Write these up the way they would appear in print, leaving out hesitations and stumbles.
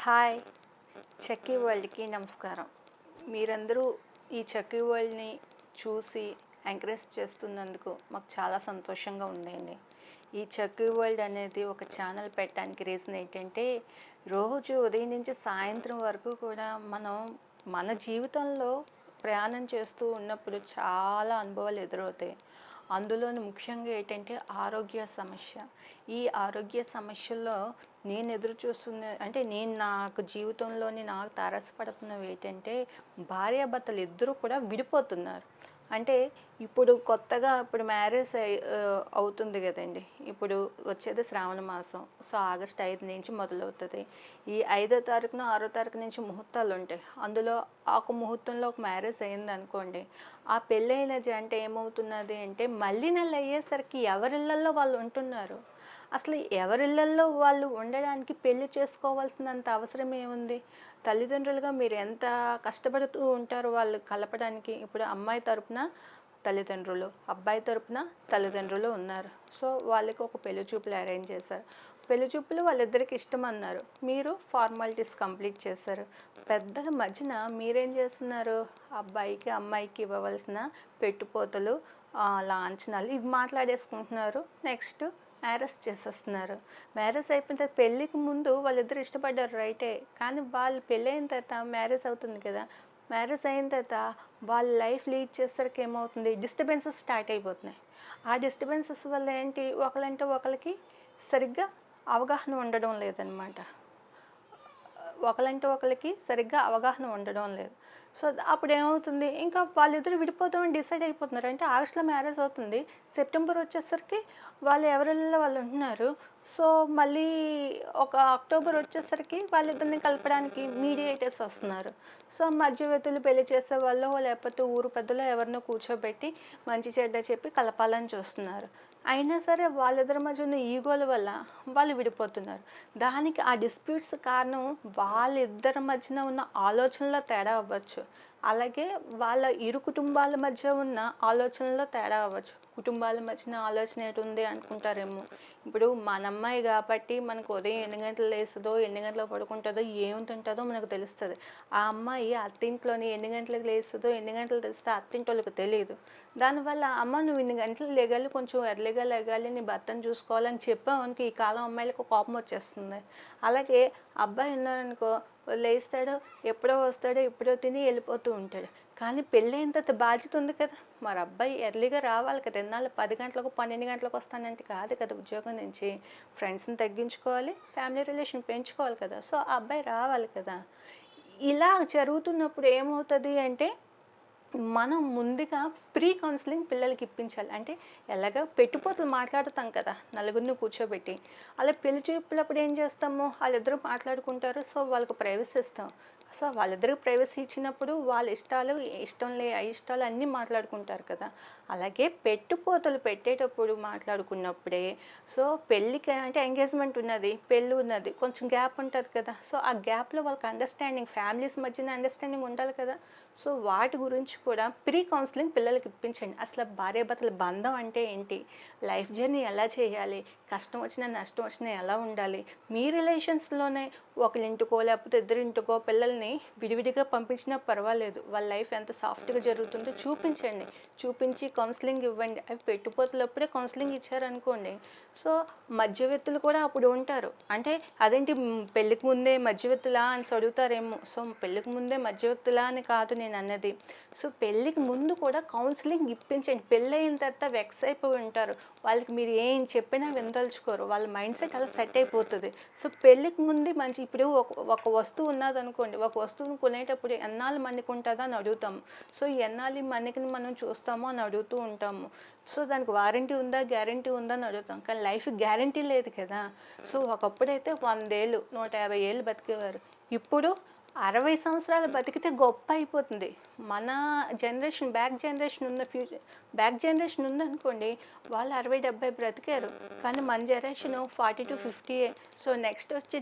Hi! చక్కీ వరల్డ్‌కి నమస్కారం. మీరందరూ ఈ చక్కీ వరల్డ్‌ని చూసి ఎంకరేజ్ చేస్తున్నందుకు మాకు చాలా సంతోషంగా ఉందండి. ఈ చక్కీ వరల్డ్ అనేది ఒక ఛానల్ పెట్టడానికి రీజన్ ఏంటంటే, రోజు ఉదయం నుంచి సాయంత్రం వరకు కూడా మన జీవితంలో ప్రయాణం చేస్తూ ఉన్నప్పుడు చాలా అనుభవాలు ఎదురవుతాయి. అందులోను ముఖ్యంగా ఏంటంటే ఆరోగ్య సమస్య. ఈ ఆరోగ్య సమస్యల్లో నేను ఎదురు చూస్తున్న అంటే నేను నాకు జీవితంలోని నాకు తారసపడుతున్నవి ఏంటంటే భార్యాభర్తలు ఇద్దరూ కూడా విడిపోతున్నారు. అంటే ఇప్పుడు కొత్తగా ఇప్పుడు మ్యారేజ్ అవుతుంది కదండి. ఇప్పుడు వచ్చేది శ్రావణ మాసం. సో ఆగస్ట్ 5 నుంచి మొదలవుతుంది. ఈ 5వ తారీఖున 6వ తారీఖు నుంచి ముహూర్తాలు ఉంటాయి. అందులో ఒక ముహూర్తంలో ఒక మ్యారేజ్ అయింది అనుకోండి. ఆ పెళ్ళైన జంట ఏమవుతున్నది అంటే మళ్ళీ నెల అయ్యేసరికి ఎవరిళ్ళల్లో వాళ్ళు ఉంటున్నారు. అసలు ఎవరిళ్ళల్లో వాళ్ళు ఉండడానికి పెళ్లి చేసుకోవాల్సినంత అవసరం ఏముంది? తల్లిదండ్రులుగా మీరు ఎంత కష్టపడుతూ ఉంటారు వాళ్ళు కలపడానికి. ఇప్పుడు అమ్మాయి తరపున తల్లిదండ్రులు, అబ్బాయి తరపున తల్లిదండ్రులు ఉన్నారు. సో వాళ్ళకి ఒక పెళ్లి చూపులు అరేంజ్ చేశారు. పెళ్లి చూపులు వాళ్ళిద్దరికి ఇష్టం అన్నారు. మీరు ఫార్మాలిటీస్ కంప్లీట్ చేశారు. పెద్దల మధ్యన మీరేం చేస్తున్నారు? అబ్బాయికి అమ్మాయికి ఇవ్వవలసిన పెట్టుపోతలు, లాంఛనాలు ఇవి మాట్లాడేసుకుంటున్నారు. నెక్స్ట్ మ్యారేజ్ చేసేస్తున్నారు. మ్యారేజ్ అయిపోయిన తర్వాత పెళ్ళికి ముందు వాళ్ళిద్దరు ఇష్టపడ్డారు రైటే. కానీ వాళ్ళు పెళ్ళి అయిన తర్వాత మ్యారేజ్ అవుతుంది కదా. మ్యారేజ్ అయిన తర్వాత వాళ్ళ లైఫ్ లీడ్ చేసేసరికి ఏమవుతుంది, డిస్టర్బెన్సెస్ స్టార్ట్ అయిపోతున్నాయి. ఆ డిస్టర్బెన్సెస్ వల్ల ఏంటి, ఒకరంటే ఒకరికి సరిగ్గా అవగాహన ఉండడం లేదనమాట. ఒకరంటే ఒకరికి సరిగ్గా అవగాహన ఉండడం లేదు. సో అప్పుడు ఏమవుతుంది, ఇంకా వాళ్ళిద్దరు విడిపోతామని డిసైడ్ అయిపోతున్నారు. అంటే ఆగస్టులో మ్యారేజ్ అవుతుంది, సెప్టెంబర్ వచ్చేసరికి వాళ్ళు ఎవరిళ్ళలో వాళ్ళు ఉంటున్నారు. సో మళ్ళీ ఒక అక్టోబర్ వచ్చేసరికి వాళ్ళిద్దరిని కలపడానికి మీడియేటర్స్ వస్తున్నారు. సో మధ్యవర్తులు పెళ్లి చేసేవాళ్ళో లేకపోతే ఊరు పెద్దలో ఎవరినో కూర్చోబెట్టి మంచి చెడ్డ చెప్పి కలపాలని చూస్తున్నారు. అయినా సరే వాళ్ళిద్దరి మధ్య ఉన్న ఈగోల వల్ల వాళ్ళు విడిపోతున్నారు. దానికి ఆ డిస్ప్యూట్స్ కారణం వాళ్ళిద్దరి మధ్యన ఉన్న ఆలోచనలో తేడా అవ్వచ్చు. అలాగే వాళ్ళ ఇరు కుటుంబాల మధ్య ఉన్న ఆలోచనలో తేడా అవ్వచ్చు. కుటుంబాల మధ్యన ఆలోచన ఏటుంది అనుకుంటారేమో. ఇప్పుడు మన అమ్మాయి కాబట్టి మనకు ఉదయం ఎన్ని గంటలు లేస్తుందో, ఎన్ని గంటలకు పడుకుంటుందో, ఏమి తింటుందో మనకు తెలుస్తుంది. ఆ అమ్మాయి అత్తింట్లోని ఎన్ని గంటలకు లేస్తుందో, ఎన్ని గంటలు తెలిస్తే అత్తింటోళ్ళకి తెలియదు. దానివల్ల అమ్మ నువ్వు ఇన్ని గంటలు లెగాలి, కొంచెం ఎర్లీగా లెగాలి, నీ భర్తను చూసుకోవాలని చెప్పామనుకో ఈ కాలం అమ్మాయిలకు కోపం వచ్చేస్తుంది. అలాగే అబ్బాయి ఉన్నారనుకో లేస్తాడో ఎప్పుడో వస్తాడో ఎప్పుడో తిని వెళ్ళిపోతూ ఉంటాడు. కానీ పెళ్ళైన తర్వాత బాధ్యత ఉంది కదా. మరి అబ్బాయి ఎర్లీగా రావాలి కదా. ఎన్నాళ్ళు 10 గంటలకు 12 గంటలకు వస్తానంటే కాదు కదా. ఉద్యోగం నుంచి ఫ్రెండ్స్ని తగ్గించుకోవాలి, ఫ్యామిలీ రిలేషన్ పెంచుకోవాలి కదా. సో ఆ అబ్బాయి రావాలి కదా. ఇలా జరుగుతున్నప్పుడు ఏమవుతుంది అంటే మనం ముందుగా ప్రీ కౌన్సిలింగ్ పిల్లలకి ఇప్పించాలి. అంటే ఎలాగ పెట్టుపోతలు మాట్లాడతాం కదా నలుగురిని కూర్చోబెట్టి. అలా పెళ్లి చూపులప్పుడు ఏం చేస్తాము, వాళ్ళిద్దరూ మాట్లాడుకుంటారు. సో వాళ్ళకు ప్రైవసీ ఇస్తాం. సో వాళ్ళిద్దరికి ప్రైవసీ ఇచ్చినప్పుడు వాళ్ళ ఇష్టాలు, అయిష్టాలు అన్నీ మాట్లాడుకుంటారు కదా. అలాగే పెట్టుపోతలు పెట్టేటప్పుడు మాట్లాడుకున్నప్పుడే సో పెళ్ళికి అంటే ఎంగేజ్మెంట్ ఉన్నది, పెళ్ళి ఉన్నది, కొంచెం గ్యాప్ ఉంటుంది కదా. సో ఆ గ్యాప్లో వాళ్ళకి అండర్స్టాండింగ్, ఫ్యామిలీస్ మధ్యన అండర్స్టాండింగ్ ఉండాలి కదా. సో వాటి గురించి కూడా ప్రీ కౌన్సిలింగ్ పిల్లలకి ఇప్పించండి. అసలు భార్యాభర్తల బంధం అంటే ఏంటి, లైఫ్ జర్నీ ఎలా చేయాలి, కష్టం వచ్చినా నష్టం వచ్చినా ఎలా ఉండాలి, మీ రిలేషన్స్లోనే ఒకరింటికో లేకపోతే ఇద్దరింటికో పిల్లల్ని విడివిడిగా పంపించినా పర్వాలేదు, వాళ్ళ లైఫ్ ఎంత సాఫ్ట్గా జరుగుతుందో చూపించండి. చూపించి కౌన్సిలింగ్ ఇవ్వండి. అవి పెట్టుపోతులప్పుడే కౌన్సిలింగ్ ఇచ్చారనుకోండి. సో మధ్యవర్తులు కూడా అప్పుడు ఉంటారు. అంటే అదేంటి పెళ్ళికి ముందే మధ్యవర్తులా అని అడుగుతారేమో. సో పెళ్ళికి ముందే మధ్యవర్తులా అని కాదు నేను అన్నది. సో పెళ్ళికి ముందు కూడా కౌన్సిలింగ్ ఇప్పించండి. పెళ్ళయిన తర్వాత వెక్స్ అయిపోయి ఉంటారు. వాళ్ళకి మీరు ఏం చెప్పినా వినదలుచుకోరు. వాళ్ళ మైండ్ సెట్ అలా సెట్ అయిపోతుంది. సో పెళ్ళికి ముందే మంచి ఇప్పుడు ఒక వస్తువు ఉన్నదనుకోండి, ఒక వస్తువును కొనేటప్పుడు ఎన్నాళ్ళు మన్నికుంటుందో అని అడుగుతాము. సో ఎన్నాళ్ళు మన్నికని మనం చూస్తామో అని అడుగుతూ ఉంటాము. సో దానికి వారంటీ ఉందా, గ్యారంటీ ఉందా అని అడుగుతాం. కానీ లైఫ్ గ్యారంటీ లేదు కదా. సో ఒకప్పుడైతే 100 ఏళ్ళు 150 ఏళ్ళు బతికేవారు. ఇప్పుడు 60 సంవత్సరాలు బతికితే గొప్ప అయిపోతుంది. మన జనరేషన్ బ్యాక్ జనరేషన్ ఉందనుకోండి, వాళ్ళు 60-70 బ్రతికారు. కానీ మన జనరేషన్ 40-50. సో నెక్స్ట్ వచ్చే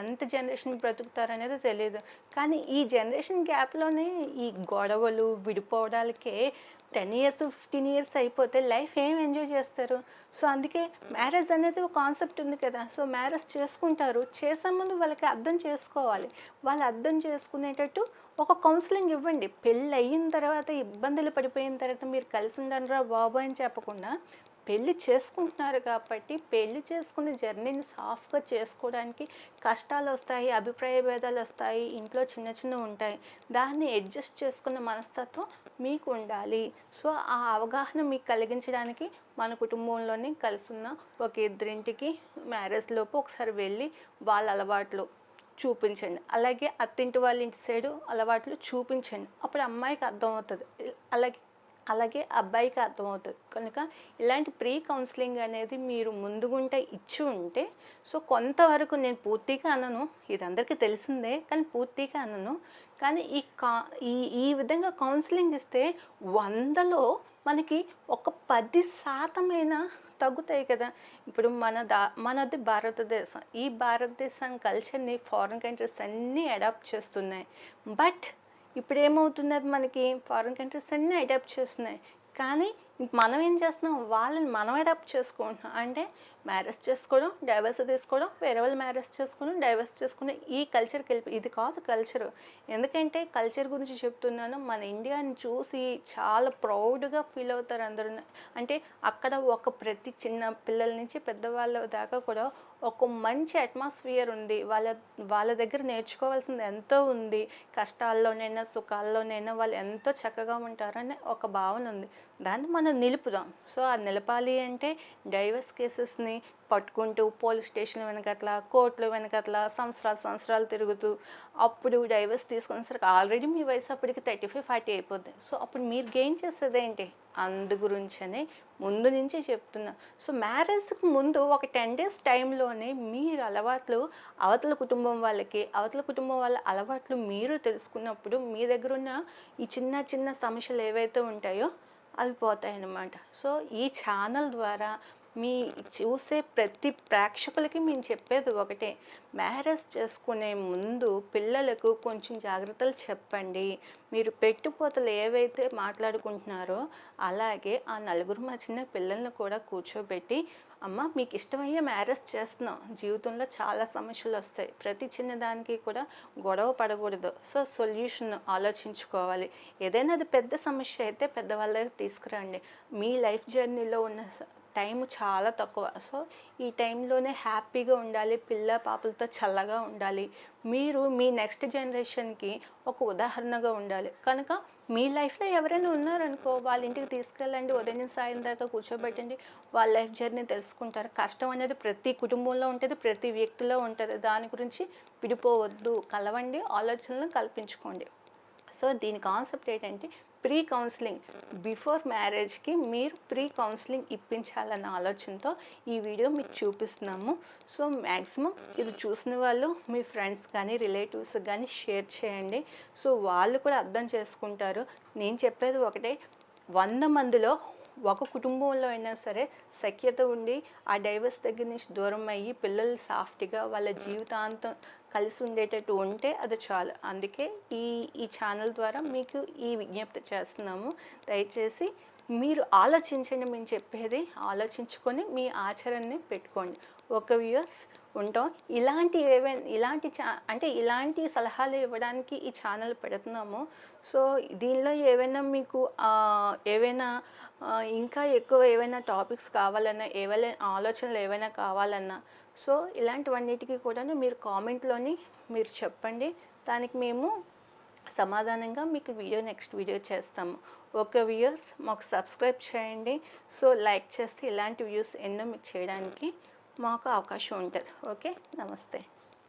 ఎంత జనరేషన్ బ్రతుకుతారనేది తెలియదు. కానీ ఈ జనరేషన్ గ్యాప్లోనే ఈ గొడవలు విడిపోవడాలకే 10 ఇయర్స్ 15 ఇయర్స్ అయిపోతే లైఫ్ ఏం ఎంజాయ్ చేస్తారు? సో అందుకే మ్యారేజ్ అనేది ఒక కాన్సెప్ట్ ఉంది కదా. సో మ్యారేజ్ చేసుకుంటారు, చేసే ముందు వాళ్ళకి అర్థం చేసుకోవాలి. వాళ్ళు అర్థం చేసుకునేటట్టు ఒక కౌన్సిలింగ్ ఇవ్వండి. పెళ్ళి అయిన తర్వాత ఇబ్బందులు పడిపోయిన తర్వాత మీరు కలిసి ఉండండిరా బాబు అని చెప్పకుండా, పెళ్ళి చేసుకుంటున్నారు కాబట్టి పెళ్ళి చేసుకునే జర్నీని సాఫ్ట్గా చేసుకోవడానికి కష్టాలు వస్తాయి, అభిప్రాయ భేదాలు వస్తాయి, ఇంట్లో చిన్న చిన్నవి ఉంటాయి. దాన్ని అడ్జస్ట్ చేసుకున్న మనస్తత్వం మీకు ఉండాలి. సో ఆ అవగాహన మీకు కలిగించడానికి మన కుటుంబంలోనే కలిసున్న ఒక ఇద్దరింటికి మ్యారేజ్ లోపు ఒకసారి వెళ్ళి వాళ్ళ అలవాట్లు చూపించండి. అలాగే అత్తింటి వాళ్ళ ఇంటి సైడు అలవాట్లు చూపించండి. అప్పుడు అమ్మాయికి అర్థమవుతుంది, అలాగే అలాగే అబ్బాయికి అర్థమవుతుంది. కనుక ఇలాంటి ప్రీ కౌన్సిలింగ్ అనేది మీరు ముందుగుంటే ఇచ్చి ఉంటే, సో కొంతవరకు నేను పూర్తిగా అనను, ఇది అందరికీ తెలిసిందే, కానీ పూర్తిగా అనను. కానీ ఈ ఈ విధంగా కౌన్సిలింగ్ ఇస్తే 100లో మనకి ఒక 10% తగ్గుతాయి కదా. ఇప్పుడు మనది భారతదేశం. ఈ భారతదేశం కల్చర్ని ఫారిన్ కంట్రీస్ అన్నీ అడాప్ట్ చేస్తున్నాయి. బట్ ఇప్పుడు ఏమవుతున్నది, మనకి ఫారిన్ కంట్రీస్ అన్నీ అడాప్ట్ చేస్తున్నాయి, కానీ మనం ఏం చేస్తున్నాం, వాళ్ళని మనం అడాప్ట్ చేసుకుంటున్నాం. అంటే మ్యారేజ్ చేసుకోవడం, డైవర్స్ తీసుకోవడం, వేరే వాళ్ళు మ్యారేజ్ చేసుకోవడం, డైవర్స్ చేసుకోవడం, ఈ కల్చర్కి ఇది కాదు కల్చరు. ఎందుకంటే కల్చర్ గురించి చెప్తున్నాను, మన ఇండియాని చూసి చాలా ప్రౌడ్గా ఫీల్ అవుతారు అందరూ. అంటే అక్కడ ఒక ప్రతి చిన్న పిల్లల నుంచి పెద్దవాళ్ళ దాకా కూడా ఒక మంచి అట్మాస్ఫియర్ ఉంది. వాళ్ళ దగ్గర నేర్చుకోవాల్సింది ఎంతో ఉంది. కష్టాల్లోనైనా సుఖాల్లోనైనా వాళ్ళు ఎంతో చక్కగా ఉంటారని ఒక భావన ఉంది. దాన్ని మనం నిలుపుదాం. సో అది నిలపాలి అంటే డైవర్స్ కేసెస్ని పట్టుకుంటూ పోలీస్ స్టేషన్ వెనకట్లా, కోర్టుల వెనకట్లా సంవత్సరాలు తిరుగుతూ అప్పుడు డైవర్స్ తీసుకునేసరికి ఆల్రెడీ మీ వయసు అప్పటికి 35-40 అయిపోద్ది. సో అప్పుడు మీరు గెయిన్ చేసేది ఏంటి? అందు గురించనే ముందు నుంచి చెప్తున్నా. సో మ్యారేజ్కి ముందు ఒక 10 days టైంలోనే మీరు అలవాట్లు అవతల కుటుంబం వాళ్ళ అలవాట్లు మీరు తెలుసుకున్నప్పుడు మీ దగ్గర ఉన్న ఈ చిన్న చిన్న సమస్యలు ఏవైతే ఉంటాయో అవి పోతాయన్నమాట. సో ఈ ఛానల్ ద్వారా మీ చూసే ప్రతి ప్రేక్షకులకి మేము చెప్పేది ఒకటే, మ్యారేజ్ చేసుకునే ముందు పిల్లలకు కొంచెం జాగ్రత్తలు చెప్పండి. మీరు పెట్టుపోతలు ఏవైతే మాట్లాడుకుంటున్నారో అలాగే ఆ నలుగురు మధ్యన పిల్లల్ని కూడా కూర్చోబెట్టి, అమ్మ మీకు ఇష్టమయ్యే మ్యారేజ్ చేస్తున్నాం, జీవితంలో చాలా సమస్యలు వస్తాయి, ప్రతి చిన్నదానికి కూడా గొడవ పడకూడదు. సో సొల్యూషన్ ఆలోచించుకోవాలి. ఏదైనా అది పెద్ద సమస్య అయితే పెద్దవాళ్ళకి తీసుకురండి. మీ లైఫ్ జర్నీలో ఉన్న టైం చాలా తక్కువ. సో ఈ టైంలోనే హ్యాపీగా ఉండాలి, పిల్ల పాపలతో చల్లగా ఉండాలి. మీరు మీ నెక్స్ట్ జనరేషన్కి ఒక ఉదాహరణగా ఉండాలి. కనుక మీ లైఫ్లో ఎవరైనా ఉన్నారనుకో, వాళ్ళ ఇంటికి తీసుకెళ్ళండి, ఉదయం సాయం దాకా కూర్చోబెట్టండి, వాళ్ళ లైఫ్ జర్నీ తెలుసుకుంటారు. కష్టం అనేది ప్రతి కుటుంబంలో ఉంటుంది, ప్రతి వ్యక్తిలో ఉంటుంది. దాని గురించి విడిపోవద్దు, కలవండి, ఆలోచనలను కల్పించుకోండి. సో దీని కాన్సెప్ట్ ఏంటంటే ప్రీ కౌన్సిలింగ్. బిఫోర్ మ్యారేజ్కి మీరు ప్రీ కౌన్సిలింగ్ ఇప్పించాలన్న ఆలోచనతో ఈ వీడియో మీకు చూపిస్తున్నాము. సో మ్యాక్సిమం ఇది చూసిన వాళ్ళు మీ ఫ్రెండ్స్ కానీ రిలేటివ్స్ కానీ షేర్ చేయండి. సో వాళ్ళు కూడా అర్థం చేసుకుంటారు. నేను చెప్పేది ఒకటే, 100 మందిలో ఒక కుటుంబంలో అయినా సరే సఖ్యత ఉండి ఆ డైవర్స్ దగ్గర నుంచి దూరం అయ్యి పిల్లలు సాఫ్ట్గా వాళ్ళ జీవితాంతం కలిసి ఉండేటట్టు ఉంటే అది చాలు. అందుకే ఈ ఛానల్ ద్వారా మీకు ఈ విజ్ఞప్తి చేస్తున్నాము. దయచేసి మీరు ఆలోచించండి, మేము చెప్పేది ఆలోచించుకొని మీ ఆచరణని పెట్టుకోండి. ఒక వ్యూవర్స్ ఉంటాం. ఇలాంటి సలహాలు ఇవ్వడానికి ఈ ఛానల్ పెడుతున్నాము. సో దీనిలో ఏవైనా మీకు ఏవైనా ఇంకా ఎక్కువ ఏవైనా టాపిక్స్ కావాలన్నా, ఏవైనా ఆలోచనలు ఏవైనా కావాలన్నా, సో ఇలాంటివన్నిటికీ కూడా మీరు కామెంట్లోని మీరు చెప్పండి. దానికి మేము సమాధానంగా మీకు నెక్స్ట్ వీడియో చేస్తాము. ఓకే వ్యూయర్స్, మాకు సబ్స్క్రైబ్ చేయండి. సో లైక్ చేస్తే ఇలాంటి వ్యూస్ ఎన్నో మీకు చేయడానికి మాకు అవకాశం ఉంటుంది. ఓకే, నమస్తే.